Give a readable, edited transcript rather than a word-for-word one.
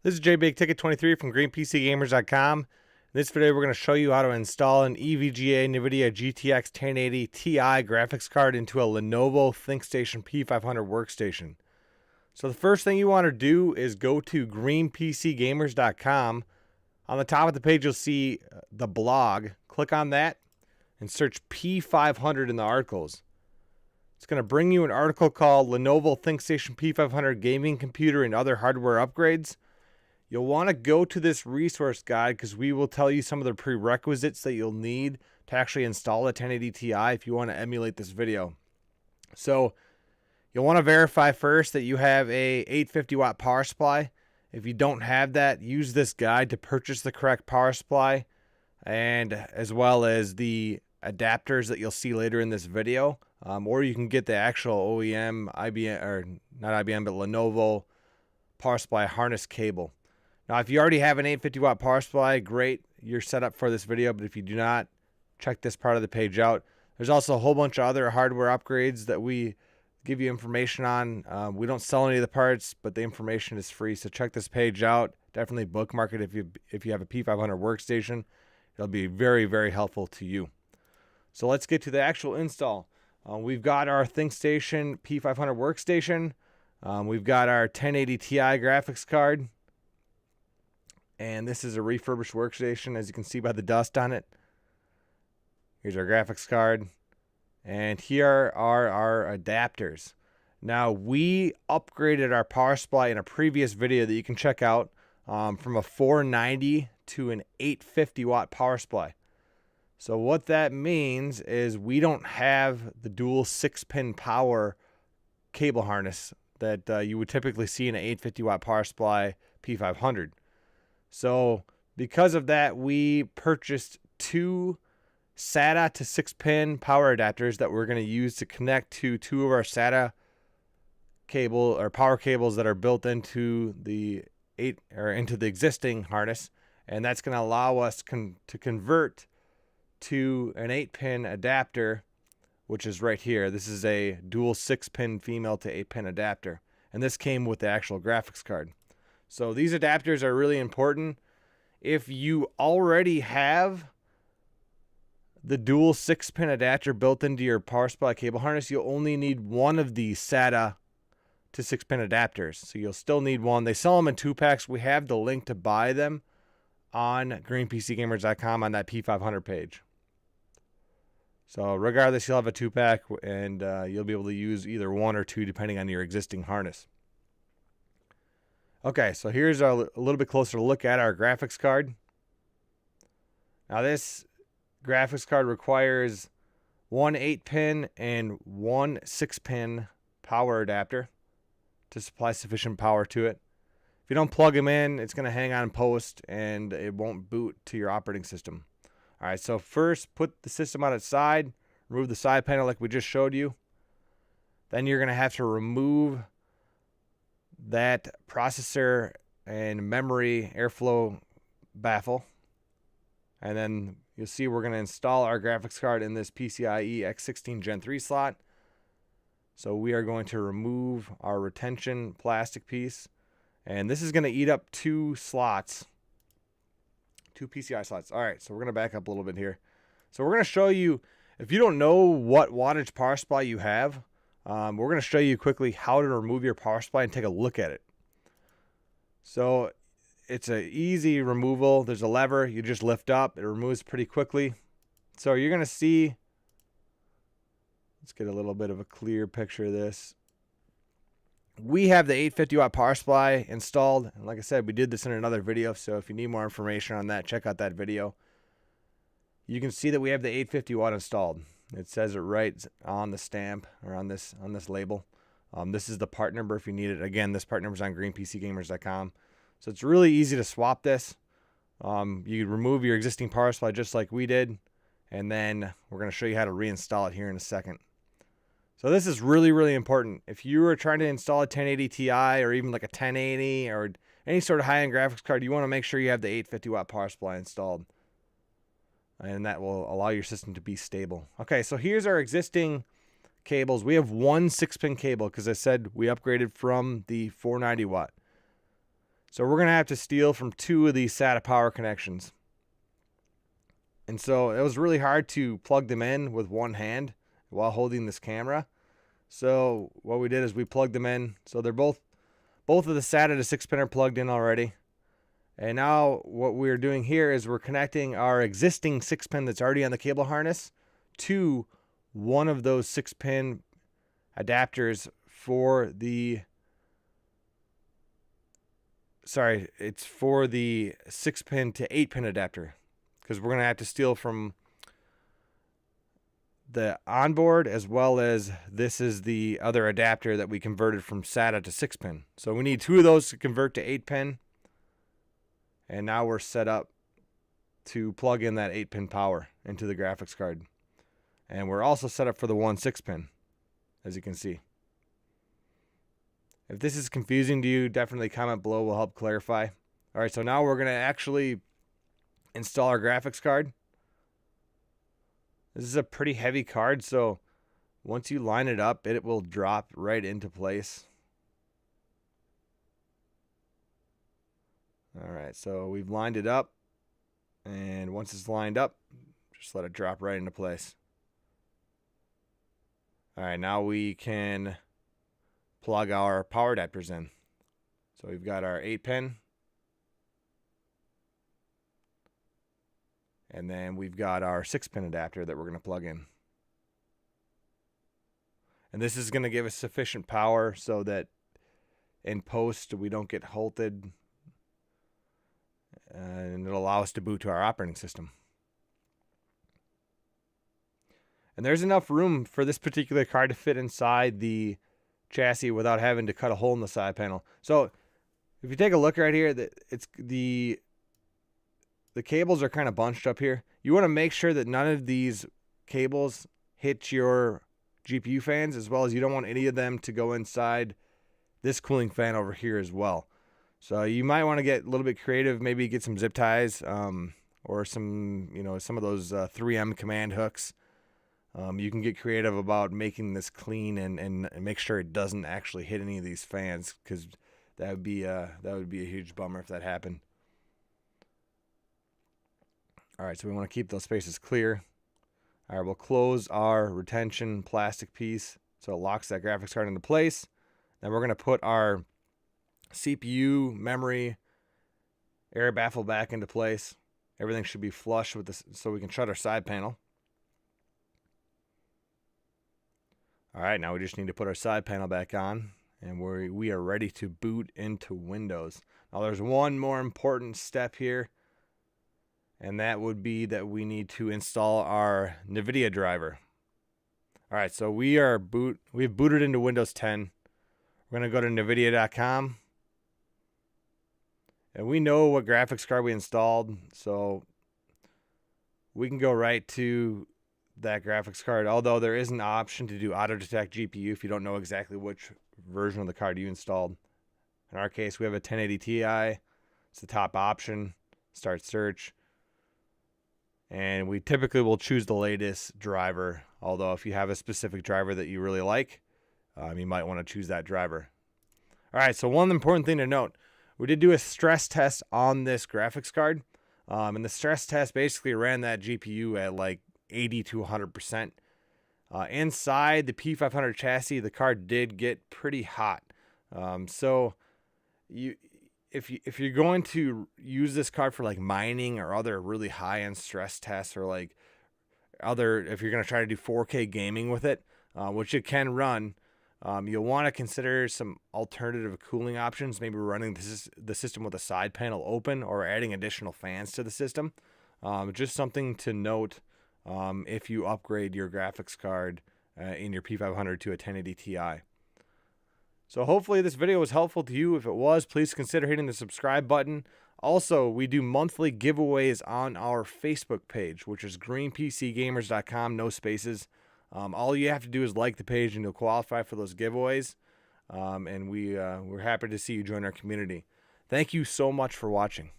This is JBigTicket23 from GreenPCGamers.com. In this video, we're going to show you how to install an EVGA NVIDIA GTX 1080 Ti graphics card into a Lenovo Thinkstation P500 Workstation. So the first thing you want to do is go to GreenPCGamers.com. On the top of the page, you'll see the blog. Click on that and search P500 in the articles. It's going to bring you an article called Lenovo Thinkstation P500 Gaming Computer and Other Hardware Upgrades. You'll want to go to this resource guide because we will tell you some of the prerequisites that you'll need to actually install a 1080 Ti if you want to emulate this video. So you'll want to verify first that you have a 850 watt power supply. If you don't have that, use this guide to purchase the correct power supply, and as well as the adapters that you'll see later in this video. Or you can get the actual OEM, IBM, or not IBM, but Lenovo power supply harness cable. Now, if you already have an 850 watt power supply, great, you're set up for this video. But if you do not, check this part of the page out. There's also a whole bunch of other hardware upgrades that we give you information on. We don't sell any of the parts, but the information is free. So check this page out. Definitely bookmark it if you have a P500 workstation. It'll be very, very helpful to you. So let's get to the actual install. We've got our Thinkstation P500 workstation. We've got our 1080 Ti graphics card. And this is a refurbished workstation, as you can see by the dust on it. Here's our graphics card. And here are our adapters. Now, we upgraded our power supply in a previous video that you can check out from a 490 to an 850 watt power supply. So what that means is we don't have the dual 6-pin power cable harness that you would typically see in an 850 watt power supply P500. So because of that, we purchased two SATA to 6-pin power adapters that we're going to use to connect to two of our SATA cable or power cables that are built into the existing harness, and that's going to allow us to convert to an 8-pin adapter, which is right here. This is a dual 6-pin female to 8-pin adapter, and this came with the actual graphics card. So these adapters are really important. If you already have the dual 6-pin adapter built into your power supply cable harness, you'll only need one of these SATA to 6-pin adapters. So you'll still need one. They sell them in 2-packs. We have the link to buy them on GreenPCGamers.com on that P500 page. So regardless, you'll have a 2-pack, and you'll be able to use either one or two depending on your existing harness. Okay, so here's a little bit closer look at our graphics card. Now this graphics card requires one 8-pin and one 6-pin power adapter to supply sufficient power to it. If you don't plug them in, it's going to hang on post and it won't boot to your operating system. All right, so first put the system on its side, remove the side panel like we just showed you. Then you're going to have to remove that processor and memory airflow baffle. And then you'll see we're going to install our graphics card in this PCIe X16 Gen 3 slot. So we are going to remove our retention plastic piece. And this is going to eat up two slots, two PCI slots. All right, so we're going to back up a little bit here. So we're going to show you, if you don't know what wattage power supply you have, we're going to show you quickly how to remove your power supply and take a look at it. So it's an easy removal. There's a lever. You just lift up. It removes pretty quickly. So you're going to see, let's get a little bit of a clear picture of this. We have the 850 watt power supply installed. And like I said, we did this in another video. So if you need more information on that, check out that video. You can see that we have the 850 watt installed. It says it right on the stamp or on this label. This is the part number if you need it. Again, this part number is on GreenPCGamers.com. So it's really easy to swap this. You remove your existing power supply just like we did, and then we're going to show you how to reinstall it here in a second. So this is really, really important. If you are trying to install a 1080 Ti or even like a 1080 or any sort of high-end graphics card, you want to make sure you have the 850 watt power supply installed. And that will allow your system to be stable. Okay, so here's our existing cables. We have one 6-pin cable because I said we upgraded from the 490 watt. So we're going to have to steal from 2 of these SATA power connections. And so it was really hard to plug them in with one hand while holding this camera. So what we did is we plugged them in. So they're both of the SATA to 6-pin are plugged in already. And now what we're doing here is we're connecting our existing 6-pin that's already on the cable harness to one of those 6-pin adapters for the, sorry, it's for the 6-pin to 8-pin adapter, because we're going to have to steal from the onboard, as well as this is the other adapter that we converted from SATA to 6-pin. So we need 2 of those to convert to 8-pin. And now we're set up to plug in that 8-pin power into the graphics card. And we're also set up for the 1 6-pin, as you can see. If this is confusing to you, definitely comment below. We'll help clarify. All right, so now we're going to actually install our graphics card. This is a pretty heavy card, so once you line it up, it will drop right into place. All right, so we've lined it up, and once it's lined up, just let it drop right into place. All right, now we can plug our power adapters in. So we've got our 8-pin, and then we've got our 6-pin adapter that we're going to plug in. And this is going to give us sufficient power so that in post we don't get halted, and it'll allow us to boot to our operating system. And there's enough room for this particular card to fit inside the chassis without having to cut a hole in the side panel. So if you take a look right here, it's the cables are kind of bunched up here. You want to make sure that none of these cables hit your GPU fans, as well as you don't want any of them to go inside this cooling fan over here as well. So you might want to get a little bit creative, maybe get some zip ties, or some, some of those 3M command hooks. You can get creative about making this clean and make sure it doesn't actually hit any of these fans, because that would be a huge bummer if that happened. All right, so we want to keep those spaces clear. All right, we'll close our retention plastic piece so it locks that graphics card into place. Then we're going to put our CPU, memory, air baffle back into place. Everything should be flush with this, so we can shut our side panel. All right, now we just need to put our side panel back on, and we are ready to boot into Windows. Now there's one more important step here, and that would be that we need to install our NVIDIA driver. All right, so we've booted into Windows 10. We're going to go to NVIDIA.com. And we know what graphics card we installed, so we can go right to that graphics card. Although there is an option to do auto detect GPU if you don't know exactly which version of the card you installed. In our case, we have a 1080 Ti. It's the top option. Start search. And we typically will choose the latest driver. Although if you have a specific driver that you really like, you might want to choose that driver. All right, so one important thing to note. We did do a stress test on this graphics card, and the stress test basically ran that GPU at like 80 to 100%. Inside the P500 chassis, the card did get pretty hot. So if you're going to use this card for like mining or other really high-end stress tests, or like if you're going to try to do 4K gaming with it, which it can run, you'll want to consider some alternative cooling options, maybe running the system with a side panel open or adding additional fans to the system. Just something to note if you upgrade your graphics card in your P500 to a 1080 Ti. So hopefully this video was helpful to you. If it was, please consider hitting the subscribe button. Also, we do monthly giveaways on our Facebook page, which is GreenPCGamers.com, no spaces. All you have to do is like the page and you'll qualify for those giveaways. And we're happy to see you join our community. Thank you so much for watching.